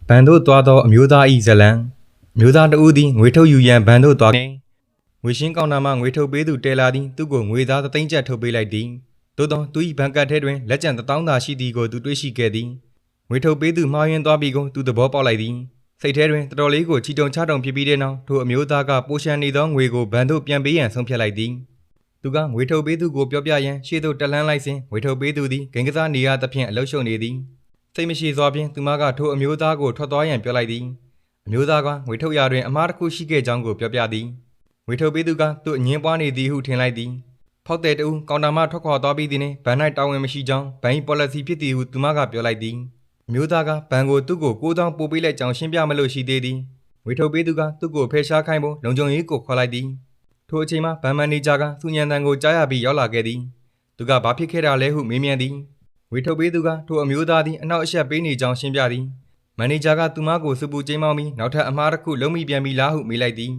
ဘန်တို့သွားသောအမျိုးသားဤဇလံအမျိုးသားတဦးသည်ငွေထုတ်ယူရန်ဘန်တို့သွားငွေရှင်းကောင်တာမှငွေထုတ်ပေးသူတဲလာသည်သူ့ကိုငွေသား3သိန်းကျပ်ထုတ်ပေးလိုက်သည်သို့သောသူ၏ဘန်ကတ်ထဲတွင်လက်ကျန်1000သာရှိသည်ကိုသူတွေ့ရှိခဲ့သည်ငွေထုတ်ပေးသူမှားယွင်းသွားပြီးကိုသူသဘောပေါက်လိုက်သည်စိတ်ထဲတွင်တော်တော်လေးကိုချီတုံချတုံဖြစ်ပြီးတဲ့နောက်ထိုအမျိုးသားကပိုရှန်နေသောငွေကိုဘန်တို့ပြန်ပေးရန်ဆုံးဖြတ်လိုက်သည်သူကငွေထုတ်ပေးသူကိုပြောပြရန်ရှေ့သို့တက်လှမ်းလိုက်စဉ်ငွေထုတ်ပေးသူသည်ဂိမ်းကစားနေရသဖြင့်အလုရှုံနေသည်စိတ်မရှိစွာဖြင့်သူမကထိုအမျိုးသားကိုထွက်သွားရန်ပြောလိုက်သည်အမျိုးသားကငွေထုတ်ရာတွင်အမှားတစ်ခုရှိခဲ့ကြောင်းကိုပြောပြသည်ငွေထုတ်ပေးသူကသူ့အငင်းပွားနေသည်ဟုထင်လိုက်သည်ဖောက်တဲ့တူကောင်တာမှထွက်ခွာသွားပြီးသည်နှင့်ဘန်၌တာဝန်မရှိကြောင်းဘန်၏ပေါ်လစီဖြစ်သည်ဟုသူမကပြောလိုက်သည်အမျိုးသားကဘန်ကိုသူ့ကို9000ပို့ပေးလိုက်ကြောင်းရှင်းပြမလို့ရှိသေးသည်ငွေထုတ်ပေးသူကသူ့ကိုဖယ်ရှားခိုင်းဖို့လုံခြုံရေးကိုခေါ်လိုက်သည်ထိုအချိန်မှာဘန်မန်နေဂျာကသူညံတန်ကိုကြားရပြီးရောက်လာခဲ့သည်သူကဘာဖြစ်ခဲ့တာလဲဟုမေးမြန်းသည်ငွေထုတ်ပေးသူကထိုအမျိုးသားသည်အနောက်အရှက်ပေးနေကြောင်းရှင်းပြသည်မန်နေဂျာကသူမကိုစပူကျိမ်းမောင်းပြီးနောက်ထပ်အမှားတစ်ခုလုံးမိပြန်ပြီလားဟုမေးလိုက်သည်